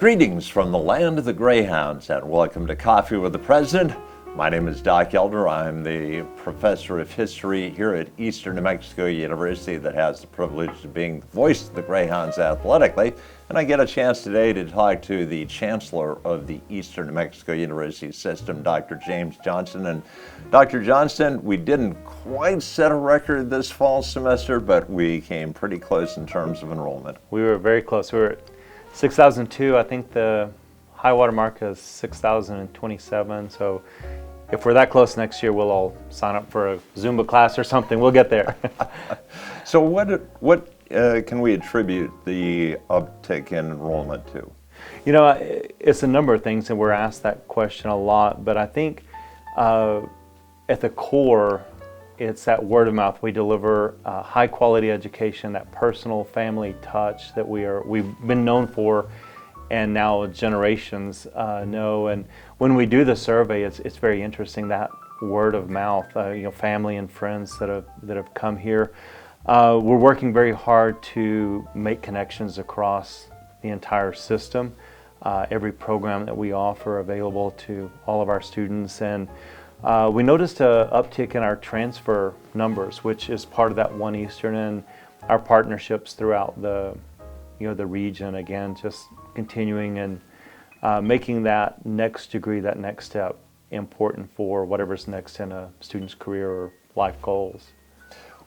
Greetings from the land of the Greyhounds and welcome to Coffee with the President. My name is Doc Elder. I'm the professor of history here at Eastern New Mexico University that has the privilege of being the voice of the Greyhounds athletically. And I get a chance today to talk to the chancellor of the Eastern New Mexico University system, Dr. James Johnston. And Dr. Johnston, we didn't quite set a record this fall semester, but we came pretty close in terms of enrollment. We were very close. We were at 6,002. I think the high water mark is 6,027. So if we're that close next year, we'll all sign up for a Zumba class or something. We'll get there. So what can we attribute the uptick in enrollment to? You know, it's a number of things, and we're asked that question a lot. But I think at the core, it's that word of mouth. We deliver high quality education, that personal family touch that we've been known for, and now generations know. And when we do the survey, it's very interesting, that word of mouth. Family and friends that have come here. We're working very hard to make connections across the entire system. Every program that we offer available to all of our students, and we noticed an uptick in our transfer numbers, which is part of that One Eastern and our partnerships throughout the region. Again, just continuing and making that next degree, that next step, important for whatever's next in a student's career or life goals.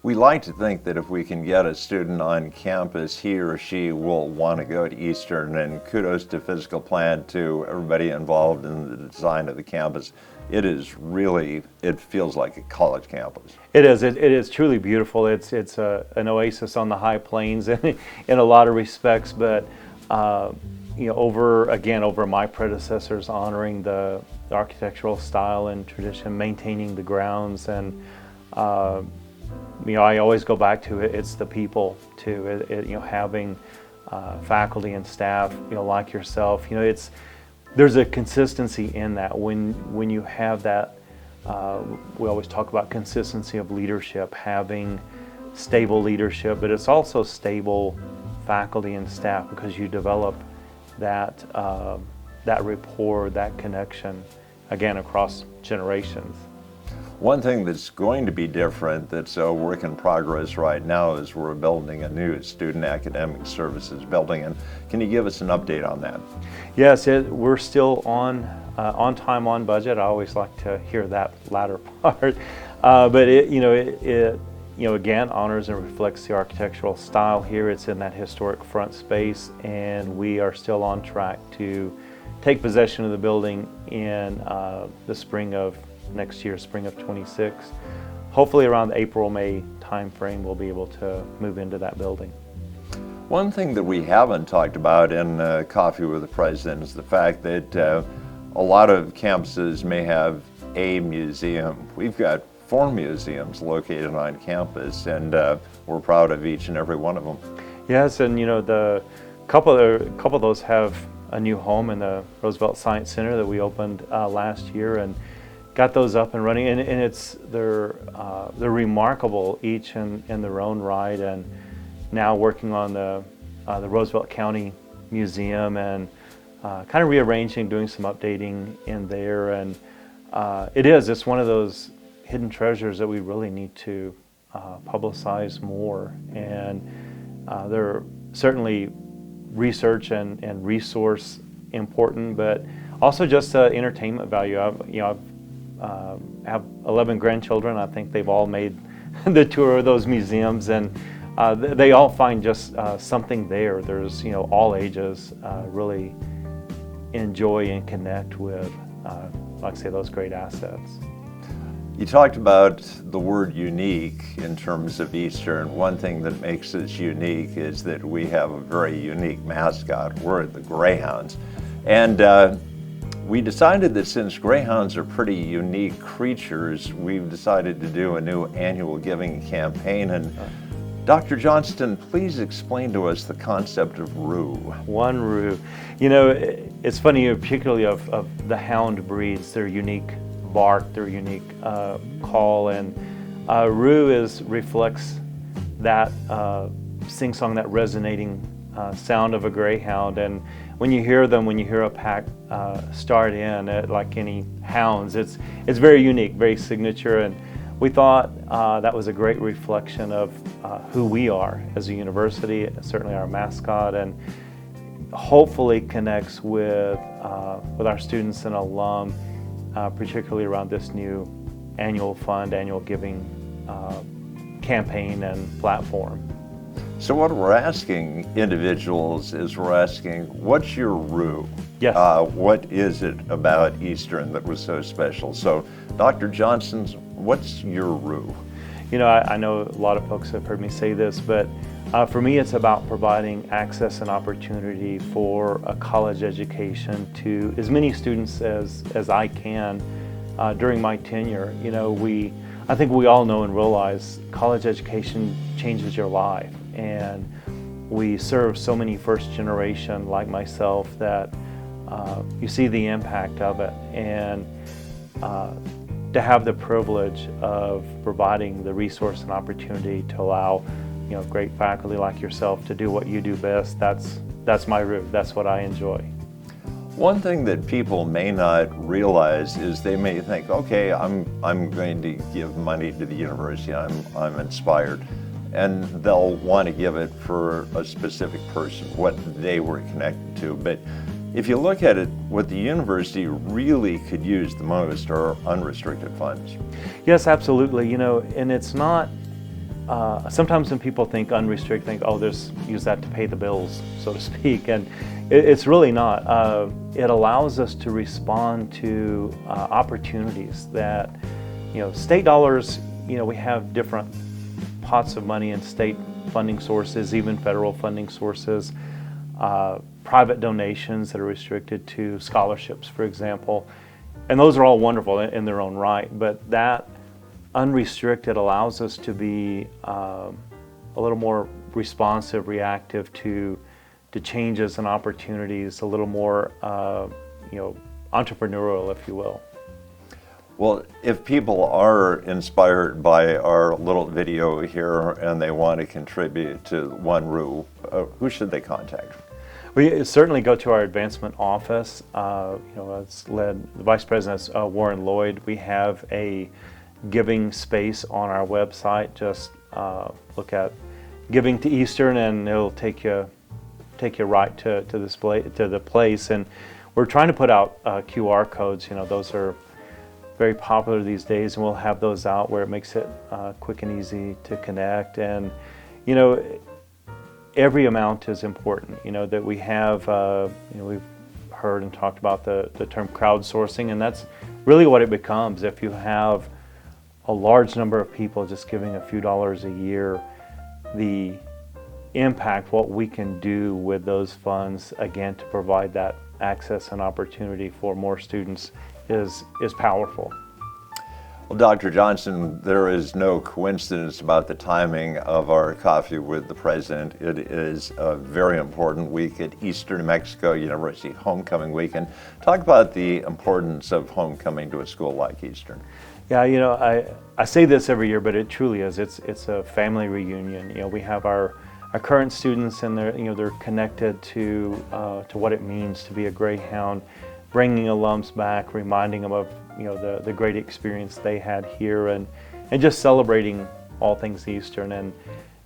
We like to think that if we can get a student on campus, he or she will want to go to Eastern, and kudos to Physical Plant, to everybody involved in the design of the campus. It feels like a college campus. It is. It is truly beautiful. It's an oasis on the high plains in a lot of respects. But over my predecessors, honoring the architectural style and tradition, maintaining the grounds, and I always go back to it. It's the people too. Having faculty and staff, like yourself. There's a consistency in that. When you have that, we always talk about consistency of leadership, having stable leadership, but it's also stable faculty and staff, because you develop that rapport, that connection, again, across generations. One thing that's going to be different, that's a work in progress right now, is we're building a new student academic services building. And can you give us an update on that? Yes, we're still on time, on budget. I always like to hear that latter part. But it again, honors and reflects the architectural style here. It's in that historic front space, and we are still on track to take possession of the building in the spring of next year, spring of 26. Hopefully around the April-May timeframe, we'll be able to move into that building. One thing that we haven't talked about in Coffee with the President is the fact that a lot of campuses may have a museum. We've got 4 museums located on campus, and we're proud of each and every one of them. Yes, and the couple of those have a new home in the Roosevelt Science Center that we opened last year, and got those up and running, and they're remarkable each in their own right. And now working on the Roosevelt County Museum, and kind of rearranging, doing some updating in there. And it's one of those hidden treasures that we really need to publicize more. And they're certainly research and resource important, but also just entertainment value. I have 11 grandchildren. I think they've all made the tour of those museums, and they all find just something there. There's all ages really enjoy and connect with, like I say, those great assets. You talked about the word unique in terms of Eastern. One thing that makes us unique is that we have a very unique mascot. We're the Greyhounds, and we decided that since Greyhounds are pretty unique creatures, we've decided to do a new annual giving campaign. And Dr. Johnston, please explain to us the concept of Roo. One Roo. It's funny, particularly of the hound breeds, their unique bark, their unique call, and Roo reflects that sing-song, that resonating sound of a greyhound. And when you hear them, when you hear a pack start in, like any hounds, it's very unique, very signature. And we thought that was a great reflection of who we are as a university, certainly our mascot, and hopefully connects with our students and alum, particularly around this new annual fund, annual giving campaign and platform. So what we're asking individuals is we're asking, what's your RU? Yes. What is it about Eastern that was so special? So Dr. Johnson, what's your RU? You know, I know a lot of folks have heard me say this, but for me it's about providing access and opportunity for a college education to as many students as I can during my tenure. You know, I think we all know and realize college education changes your life, and we serve so many first generation like myself that you see the impact of it. And to have the privilege of providing the resource and opportunity to allow, you know, great faculty like yourself to do what you do best, that's my route. That's what I enjoy. One thing that people may not realize is they may think, okay, I'm going to give money to the university, I'm inspired, and they'll want to give it for a specific person, what they were connected to. But if you look at it, what the university really could use the most are unrestricted funds. Yes, absolutely. You know, and it's not, sometimes when people think unrestricted, think, oh, use that to pay the bills, so to speak, and it's really not. It allows us to respond to opportunities that, you know, state dollars, you know, we have different pots of money in state funding sources, even federal funding sources, private donations that are restricted to scholarships, for example, and those are all wonderful in their own right, but that unrestricted allows us to be a little more responsive, reactive to changes and opportunities, a little more you know, entrepreneurial, if you will. Well, if people are inspired by our little video here and they want to contribute to One RU, who should they contact? We certainly go to our advancement office. You know, it's led, the Vice President Warren Lloyd. We have a giving space on our website. Just look at Giving to Eastern and it'll take you right to the place. And we're trying to put out QR codes. You know, those are very popular these days, and we'll have those out where it makes it quick and easy to connect. And you know, every amount is important. You know, that we have, you know, we've heard and talked about the term crowdsourcing, and that's really what it becomes. If you have a large number of people just giving a few dollars a year, the impact, what we can do with those funds, again, to provide that access and opportunity for more students is powerful. Well, Dr. Johnson, there is no coincidence about the timing of our Coffee with the President. It is a very important week at Eastern New Mexico University Homecoming Weekend. Talk about the importance of homecoming to a school like Eastern. Yeah, you know, I say this every year, but it truly is. It's a family reunion. You know, we have our current students, and they're connected to what it means to be a Greyhound, bringing alums back, reminding them of, you know, the great experience they had here, and just celebrating all things Eastern. And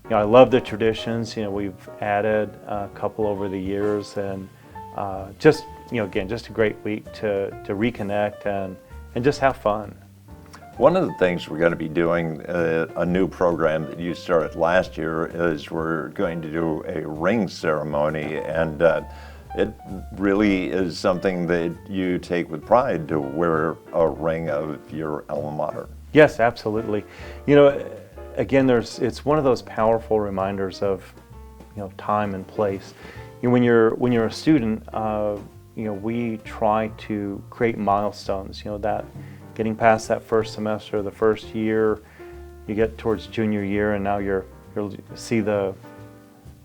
you know, I love the traditions. You know, we've added a couple over the years, and just, you know, again, just a great week to reconnect and just have fun. One of the things we're going to be doing, a new program that you started last year, is we're going to do a ring ceremony, and it really is something that you take with pride to wear a ring of your alma mater. Yes, absolutely. You know, again, it's one of those powerful reminders of, you know, time and place. You know, when you're a student, you know, we try to create milestones. You know, that getting past that first semester, the first year, you get towards junior year, and now you'll see the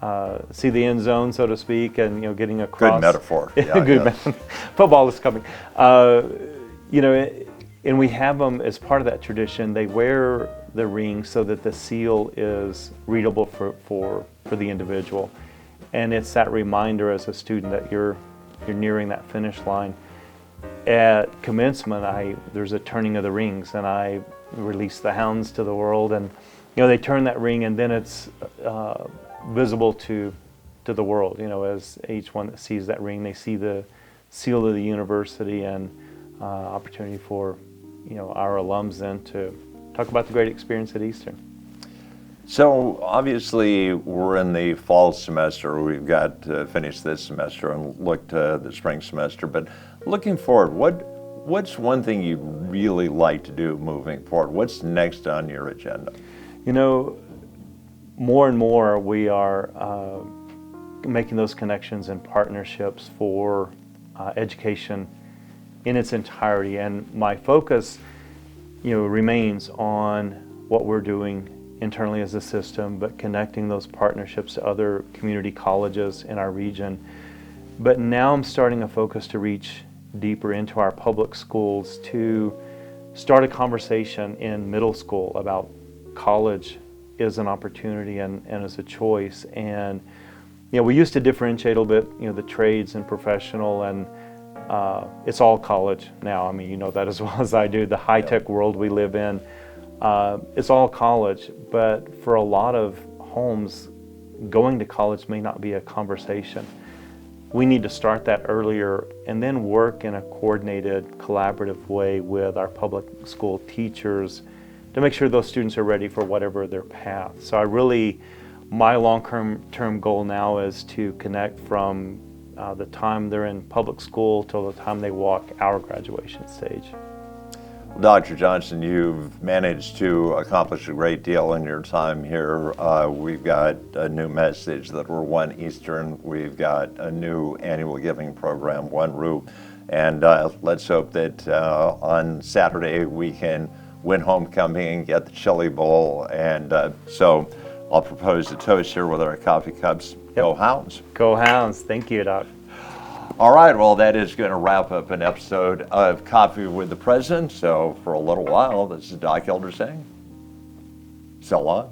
end zone, so to speak, and, you know, getting across. Good metaphor. Yeah, Good football is coming. You know, and we have them as part of that tradition. They wear the ring so that the seal is readable for the individual. And it's that reminder as a student that you're nearing that finish line. At commencement, there's a turning of the rings, and I release the hounds to the world, and they turn that ring, and then it's visible to the world. As each one that sees that ring, they see the seal of the university, and opportunity for our alums then to talk about the great experience at Eastern. So obviously we're in the fall semester. We've got to finish this semester and look to the spring semester. But looking forward, what's one thing you'd really like to do moving forward? What's next on your agenda? More and more we are making those connections and partnerships for education in its entirety. And my focus, remains on what we're doing internally as a system, but connecting those partnerships to other community colleges in our region. But now I'm starting a focus to reach deeper into our public schools, to start a conversation in middle school about college is an opportunity and as a choice. And we used to differentiate a little bit, the trades and professional, and it's all college now. I mean, you know that as well as I do. The high-tech world we live in, it's all college. But for a lot of homes, going to college may not be a conversation. We need to start that earlier and then work in a coordinated, collaborative way with our public school teachers to make sure those students are ready for whatever their path. So my long-term goal now is to connect from the time they're in public school till the time they walk our graduation stage. Well, Dr. Johnson, you've managed to accomplish a great deal in your time here. We've got a new message that we're One Eastern. We've got a new annual giving program, One Roo. And let's hope that on Saturday we can win homecoming and get the Chili Bowl. And so I'll propose a toast here with our coffee cups. Yep. Go Hounds. Go Hounds. Thank you, Doc. All right, well, that is going to wrap up an episode of Coffee with the President. So for a little while, this is Doc Elder saying, so long.